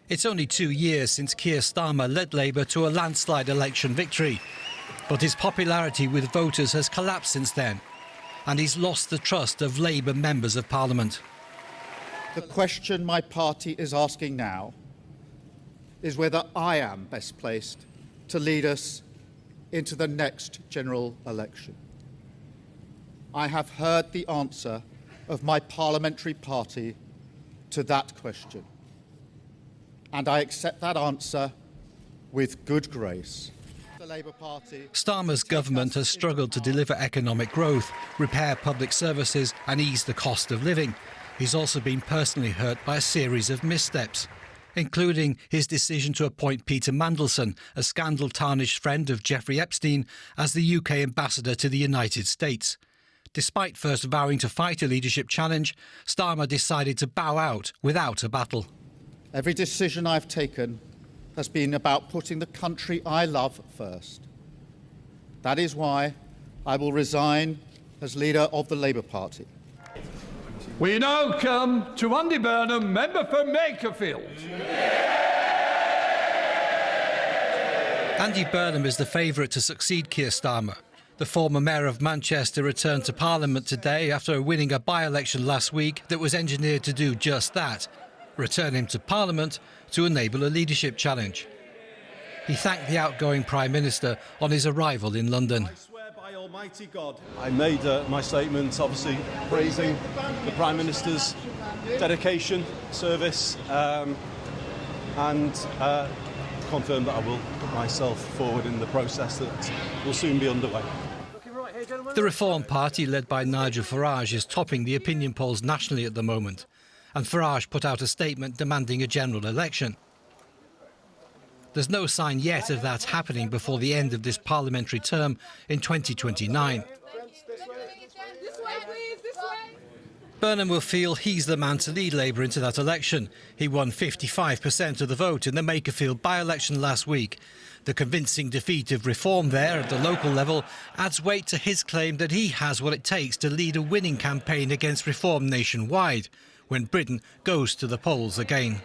It's only 2 years since Keir Starmer led Labour to a landslide election victory. But his popularity with voters has collapsed since then, and he's lost the trust of Labour members of Parliament. The question my party is asking now is whether I am best placed to lead us into the next general election. I have heard the answer of my parliamentary party to that question, and I accept that answer with good grace. The Labour Party. Starmer's government has struggled to deliver economic growth, repair public services and ease the cost of living. He's also been personally hurt by a series of missteps, including his decision to appoint Peter Mandelson, a scandal-tarnished friend of Jeffrey Epstein, as the UK ambassador to the United States. Despite first vowing to fight a leadership challenge, Starmer decided to bow out without a battle. Every decision I've taken has been about putting the country I love first. That is why I will resign as leader of the Labour Party. We now come to Andy Burnham, member for Makerfield. Andy Burnham is the favourite to succeed Keir Starmer. The former mayor of Manchester returned to Parliament today after winning a by-election last week that was engineered to do just that, return him to Parliament to enable a leadership challenge. He thanked the outgoing Prime Minister on his arrival in London. I swear by Almighty God. I made my statement, obviously praising the Prime Minister's dedication, service, and confirmed that I will put myself forward in the process that will soon be underway. The Reform Party, led by Nigel Farage, is topping the opinion polls nationally at the moment, and Farage put out a statement demanding a general election. There's no sign yet of that happening before the end of this parliamentary term in 2029. Burnham will feel he's the man to lead Labour into that election. He won 55% of the vote in the Makerfield by-election last week. The convincing defeat of Reform there at the local level adds weight to his claim that he has what it takes to lead a winning campaign against Reform nationwide when Britain goes to the polls again.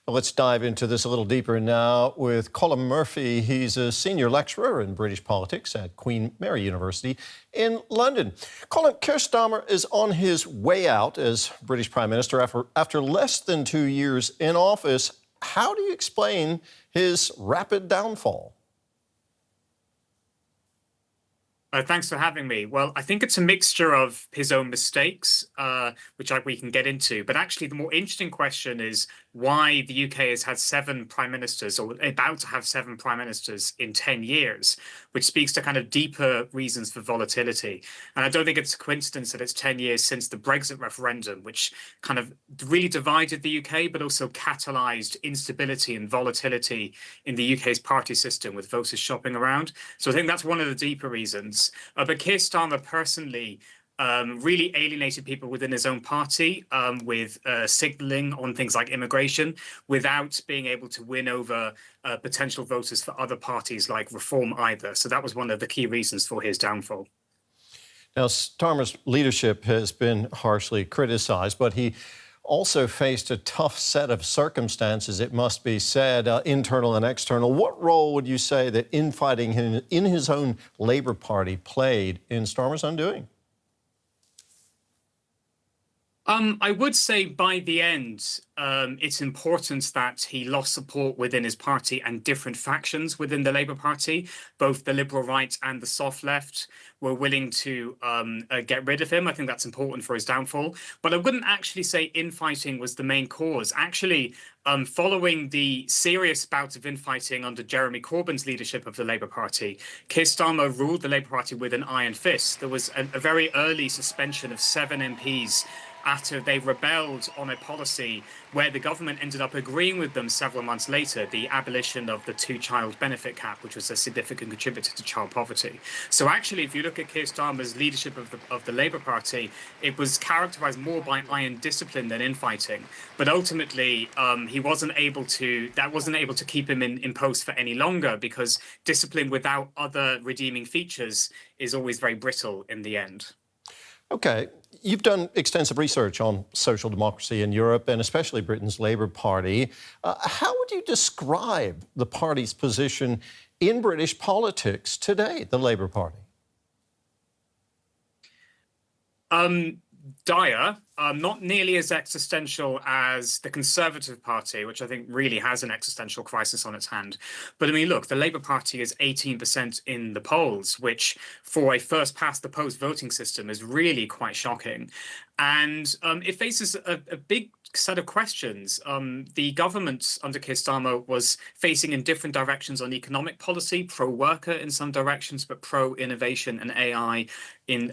Let's dive into this a little deeper now with Colin Murphy. He's a senior lecturer in British politics at Queen Mary University in London. Colin, Keir Starmer is on his way out as British Prime Minister after less than 2 years in office. How do you explain his rapid downfall? Thanks for having me. Well, I think it's a mixture of his own mistakes, which we can get into. But actually, the more interesting question is why the UK has had 7 prime ministers, or about to have 7 prime ministers in 10 years, which speaks to kind of deeper reasons for volatility. And I don't think it's a coincidence that it's 10 years since the Brexit referendum, which kind of really divided the UK, but also catalysed instability and volatility in the UK's party system with voters shopping around. So I think that's one of the deeper reasons. But Keir Starmer personally really alienated people within his own party with signalling on things like immigration without being able to win over potential voters for other parties like Reform either. So that was one of the key reasons for his downfall. Now, Starmer's leadership has been harshly criticised, but he also faced a tough set of circumstances, it must be said, internal and external. What role would you say that infighting in his own Labour Party played in Starmer's undoing? I would say by the end, it's important that he lost support within his party and different factions within the Labour Party. Both the liberal right and the soft left were willing to get rid of him. I think that's important for his downfall. But I wouldn't actually say infighting was the main cause. Actually, following the serious bouts of infighting under Jeremy Corbyn's leadership of the Labour Party, Keir Starmer ruled the Labour Party with an iron fist. There was a very early suspension of 7 MPs after they rebelled on a policy where the government ended up agreeing with them several months later, the abolition of the 2-child benefit cap, which was a significant contributor to child poverty. So actually, if you look at Keir Starmer's leadership of the Labour Party, it was characterised more by iron discipline than infighting. But ultimately, that wasn't able to keep him in post for any longer, because discipline without other redeeming features is always very brittle in the end. OK, You've done extensive research on social democracy in Europe and especially Britain's Labour Party. How would you describe the party's position in British politics today, the Labour Party? Dire, not nearly as existential as the Conservative Party, which I think really has an existential crisis on its hand. But I mean, look, the Labour Party is 18% in the polls, which for a first past the post voting system is really quite shocking. And it faces a big set of questions. The government under Keir Starmer was facing in different directions on economic policy, pro-worker in some directions, but pro-innovation and AI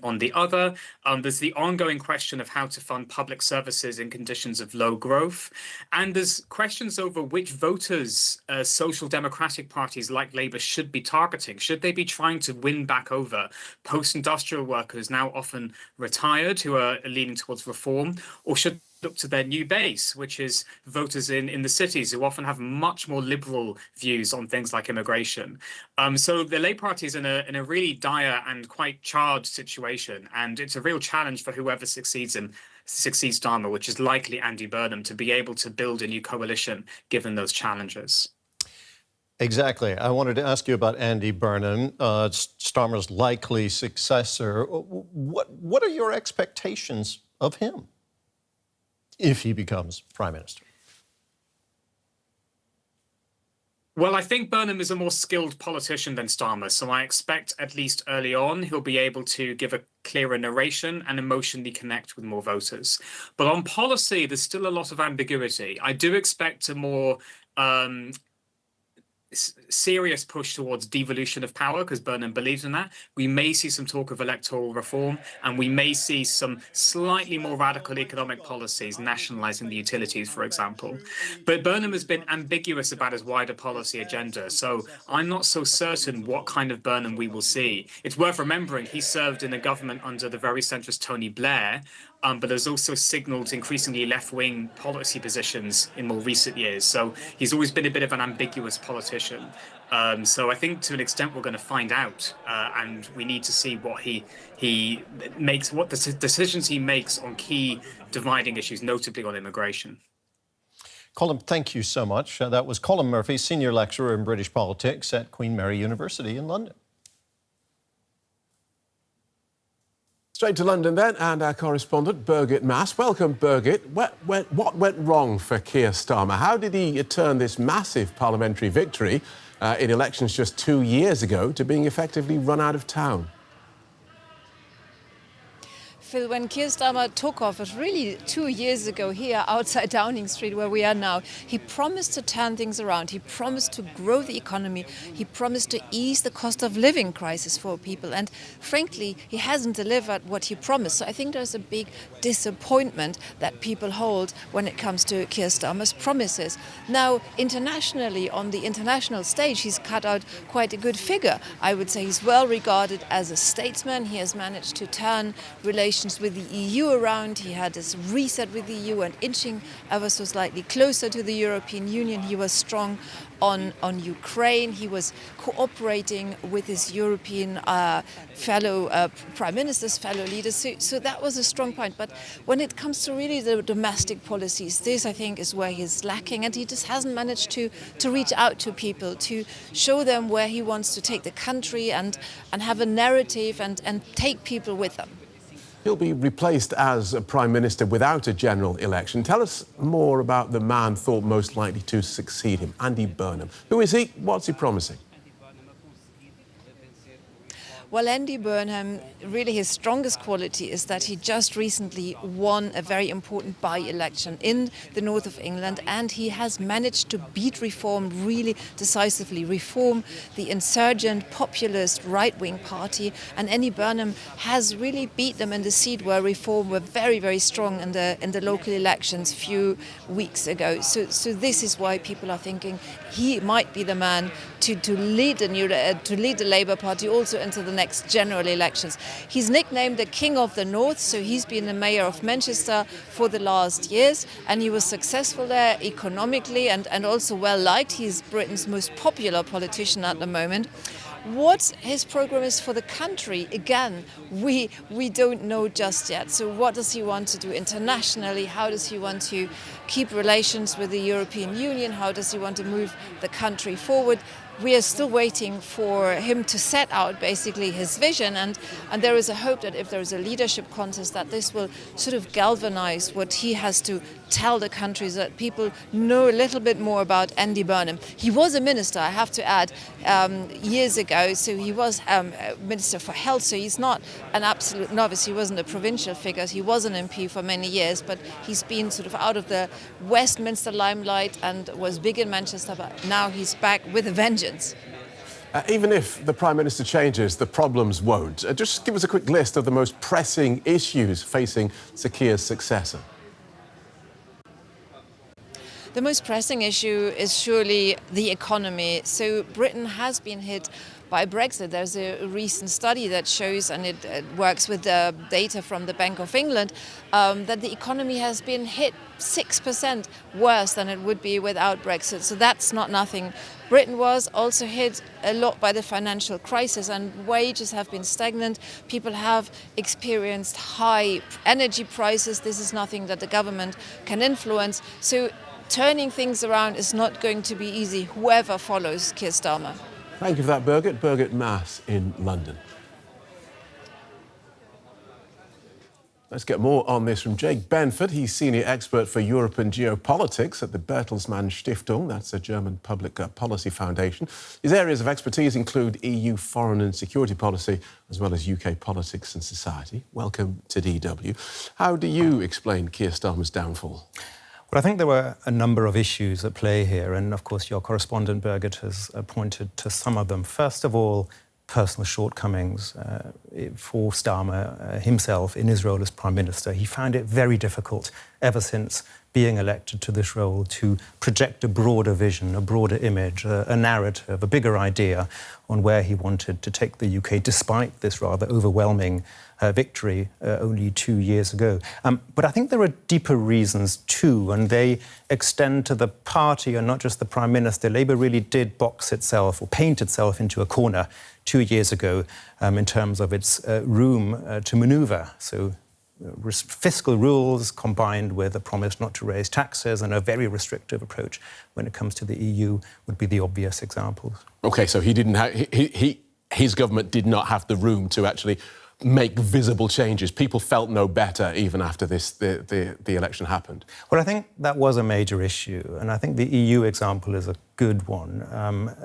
on the other. There's the ongoing question of how to fund public services in conditions of low growth. And there's questions over which voters social democratic parties like Labour should be targeting. Should they be trying to win back over post-industrial workers, now often retired, who are leaning towards reform, or should look to their new base, which is voters in the cities who often have much more liberal views on things like immigration. So the Labour Party is in a really dire and quite charged situation, and it's a real challenge for whoever succeeds Starmer, which is likely Andy Burnham, to be able to build a new coalition given those challenges. Exactly. I wanted to ask you about Andy Burnham, Starmer's likely successor. What are your expectations of him if he becomes Prime Minister? Well, I think Burnham is a more skilled politician than Starmer, so I expect at least early on he'll be able to give a clearer narration and emotionally connect with more voters. But on policy, there's still a lot of ambiguity. I do expect a more serious push towards devolution of power, because Burnham believes in that. We may see some talk of electoral reform, and we may see some slightly more radical economic policies, nationalising the utilities, for example. But Burnham has been ambiguous about his wider policy agenda, so I'm not so certain what kind of Burnham we will see. It's worth remembering he served in a government under the very centrist Tony Blair, but has also signalled increasingly left-wing policy positions in more recent years. So he's always been a bit of an ambiguous politician. So I think to an extent we're going to find out, and we need to see what he makes, what the decisions he makes on key dividing issues, notably on immigration. Colin, thank you so much. That was Colin Murphy, Senior Lecturer in British Politics at Queen Mary University in London. Straight to London then, and our correspondent, Birgit Mass. Welcome, Birgit. What went wrong for Keir Starmer? How did he turn this massive parliamentary victory in elections just 2 years ago to being effectively run out of town? Phil, when Keir Starmer took office, really 2 years ago here outside Downing Street where we are now, he promised to turn things around. He promised to grow the economy. He promised to ease the cost of living crisis for people. And frankly, he hasn't delivered what he promised. So I think there's a big disappointment that people hold when it comes to Keir Starmer's promises. Now, internationally, on the international stage, he's cut out quite a good figure. I would say he's well regarded as a statesman. He has managed to turn relations with the EU around. He had this reset with the EU and inching ever so slightly closer to the European Union. He was strong on Ukraine. He was cooperating with his European fellow prime ministers, fellow leaders. So that was a strong point. But when it comes to really the domestic policies, this I think is where he's lacking, and he just hasn't managed to reach out to people, to show them where he wants to take the country and have a narrative and take people with them. He'll be replaced as a Prime Minister without a general election. Tell us more about the man thought most likely to succeed him, Andy Burnham. Who is he? What's he promising? Well, Andy Burnham, really his strongest quality is that he just recently won a very important by-election in the north of England, and he has managed to beat Reform really decisively. Reform, the insurgent, populist, right-wing party, and Andy Burnham has really beat them in the seat where Reform were very, very strong in the local elections a few weeks ago. So this is why people are thinking he might be the man to lead the Labour Party also into the next general elections. He's nicknamed the King of the North, so he's been the mayor of Manchester for the last years, and he was successful there economically and also well liked. He's Britain's most popular politician at the moment. What his program is for the country, again, we don't know just yet. So what does he want to do internationally? How does he want to keep relations with the European Union? How does he want to move the country forward? We are still waiting for him to set out basically his vision, and there is a hope that if there is a leadership contest, that this will sort of galvanize what he has to tell the country, so that people know a little bit more about Andy Burnham. He was a minister, I have to add, years ago, so he was Minister for Health, so he's not an absolute novice. He wasn't a provincial figure, he was an MP for many years, but he's been sort of out of the Westminster limelight and was big in Manchester, but now he's back with a vengeance. Even if the Prime Minister changes, the problems won't. Just give us a quick list of the most pressing issues facing Sir Keir's successor. The most pressing issue is surely the economy. So Britain has been hit by Brexit. There's a recent study that shows, and it works with the data from the Bank of England, that the economy has been hit 6% worse than it would be without Brexit. So that's not nothing. Britain was also hit a lot by the financial crisis, and wages have been stagnant. People have experienced high energy prices. This is nothing that the government can influence. So turning things around is not going to be easy, whoever follows Keir Starmer. Thank you for that, Birgit. Birgit Mass in London. Let's get more on this from Jake Benford. He's senior expert for Europe and geopolitics at the Bertelsmann Stiftung. That's a German public policy foundation. His areas of expertise include EU foreign and security policy, as well as UK politics and society. Welcome to DW. How do you explain Keir Starmer's downfall? Well, I think there were a number of issues at play here, and of course your correspondent Birgit has pointed to some of them. First of all, personal shortcomings for Starmer himself in his role as Prime Minister. He found it very difficult ever since being elected to this role to project a broader vision, a broader image, a narrative, a bigger idea on where he wanted to take the UK, despite this rather overwhelming victory only 2 years ago. But I think there are deeper reasons too, and they extend to the party and not just the Prime Minister. Labour really did box itself or paint itself into a corner 2 years ago in terms of its room to manoeuvre. So fiscal rules combined with a promise not to raise taxes and a very restrictive approach when it comes to the EU would be the obvious examples. OK, so he didn't have, his government did not have the room to actually make visible changes. People felt no better even after the election happened. Well, I think that was a major issue, and I think the EU example is a good one.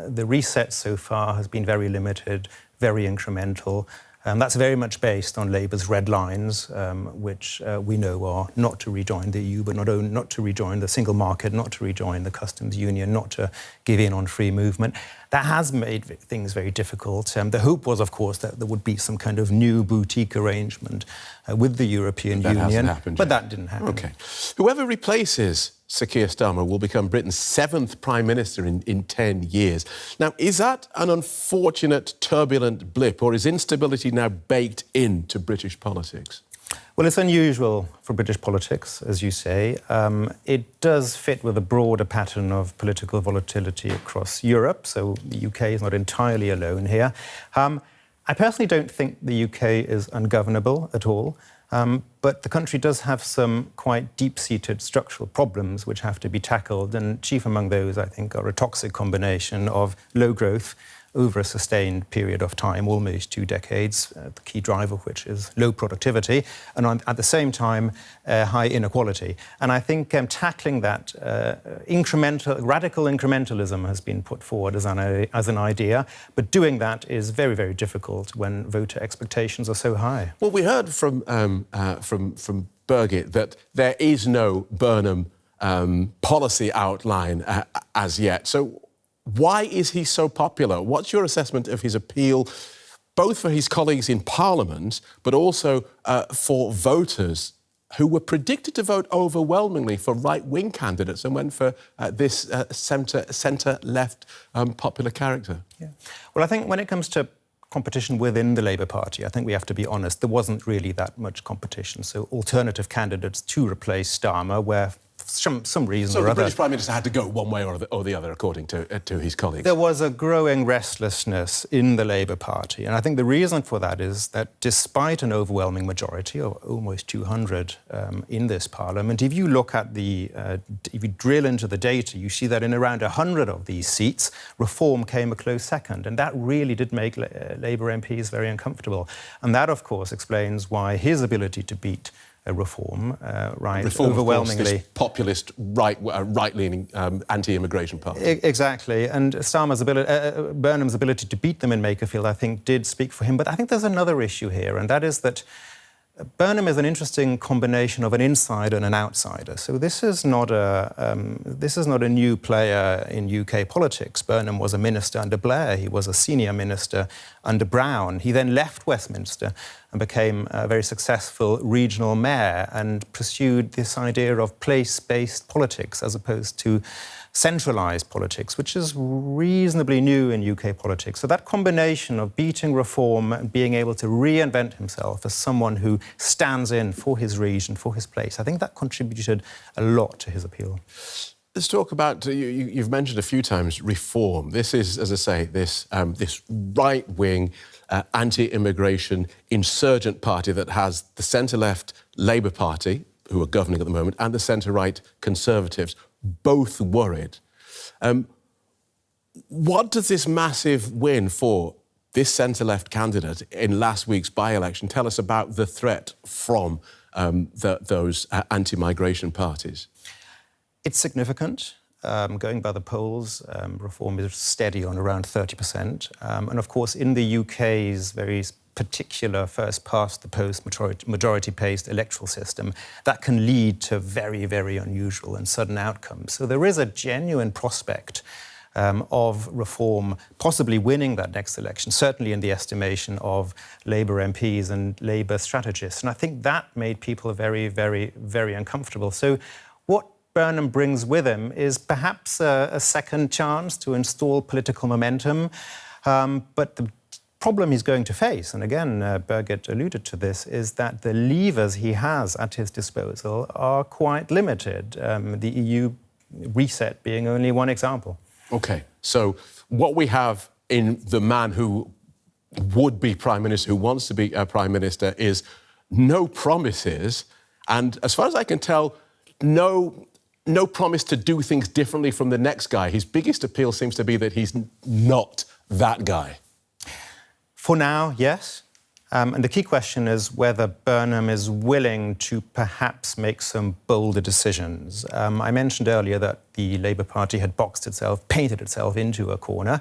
The reset so far has been very limited, very incremental. That's very much based on Labour's red lines, which we know are not to rejoin the EU, but not to rejoin the single market, not to rejoin the customs union, not to give in on free movement. That has made things very difficult. The hope was, of course, that there would be some kind of new boutique arrangement with the European Union. That hasn't happened yet. But that didn't happen. OK. Whoever replaces Sir Keir Starmer will become Britain's 7th Prime Minister in 10 years. Now, is that an unfortunate, turbulent blip, or is instability now baked into British politics? Well, it's unusual for British politics, as you say. It does fit with a broader pattern of political volatility across Europe, so the UK is not entirely alone here. I personally don't think the UK is ungovernable at all. But the country does have some quite deep-seated structural problems which have to be tackled, and chief among those, I think, are a toxic combination of low growth over a sustained period of time, almost 2 decades, the key driver of which is low productivity, and at the same time, high inequality. And I think tackling that radical incrementalism has been put forward as an idea, but doing that is very, very difficult when voter expectations are so high. Well, we heard from Birgit that there is no Burnham policy outline as yet. So why is he so popular? What's your assessment of his appeal, both for his colleagues in Parliament, but also for voters who were predicted to vote overwhelmingly for right-wing candidates and went for this centre-left popular character? Yeah. Well, I think when it comes to competition within the Labour Party, I think we have to be honest, there wasn't really that much competition. So alternative candidates to replace Starmer were some reason So or the other. British Prime Minister had to go one way or the other, according to his colleagues. There was a growing restlessness in the Labour Party, and I think the reason for that is that despite an overwhelming majority of almost 200 in this Parliament, if you look at if you drill into the data, you see that in around 100 of these seats, reform came a close second, and that really did make Labour MPs very uncomfortable. And that, of course, explains why his ability to beat reform overwhelmingly. Of course, this populist, right-leaning anti-immigration party. Exactly, and Burnham's ability to beat them in Makerfield, I think, did speak for him. But I think there's another issue here, and that is that Burnham is an interesting combination of an insider and an outsider. So this is not a new player in UK politics. Burnham was a minister under Blair. He was a senior minister under Brown. He then left Westminster and became a very successful regional mayor and pursued this idea of place-based politics as opposed to centralised politics, which is reasonably new in UK politics. So that combination of beating reform and being able to reinvent himself as someone who stands in for his region, for his place, I think that contributed a lot to his appeal. Let's talk about, you've mentioned a few times, reform. This is, as I say, this right-wing, anti-immigration insurgent party that has the centre-left Labour Party, who are governing at the moment, and the centre-right Conservatives, both worried. What does this massive win for this centre-left candidate in last week's by-election tell us about the threat from those anti-migration parties? It's significant. Going by the polls, reform is steady on around 30%. And of course, in the UK's very particular first-past-the-post majority-based electoral system, that can lead to very, very unusual and sudden outcomes. So there is a genuine prospect of reform possibly winning that next election, certainly in the estimation of Labour MPs and Labour strategists. And I think that made people very, very, very uncomfortable. So what Burnham brings with him is perhaps a second chance to install political momentum, but the problem he's going to face, and again, Birgit alluded to this, is that the levers he has at his disposal are quite limited, the EU reset being only one example. OK, so what we have in the man who would be Prime Minister, who wants to be Prime Minister, is no promises, and as far as I can tell, no promise to do things differently from the next guy. His biggest appeal seems to be that he's not that guy. For now, yes. And the key question is whether Burnham is willing to perhaps make some bolder decisions. I mentioned earlier that the Labour Party had painted itself into a corner.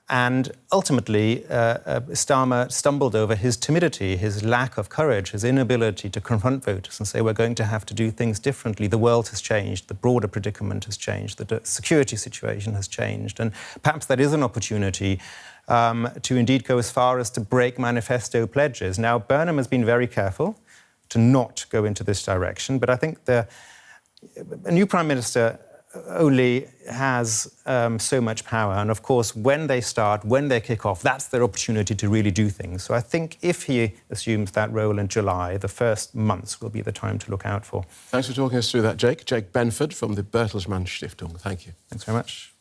And ultimately, Starmer stumbled over his timidity, his lack of courage, his inability to confront voters and say, we're going to have to do things differently. The world has changed, the broader predicament has changed, the security situation has changed. And perhaps that is an opportunity to indeed go as far as to break manifesto pledges. Now, Burnham has been very careful to not go into this direction, but I think a new Prime Minister only has so much power. And of course, when they kick off, that's their opportunity to really do things. So I think if he assumes that role in July, the first months will be the time to look out for. Thanks for talking us through that, Jake. Jake Benford from the Bertelsmann Stiftung. Thank you. Thanks very much.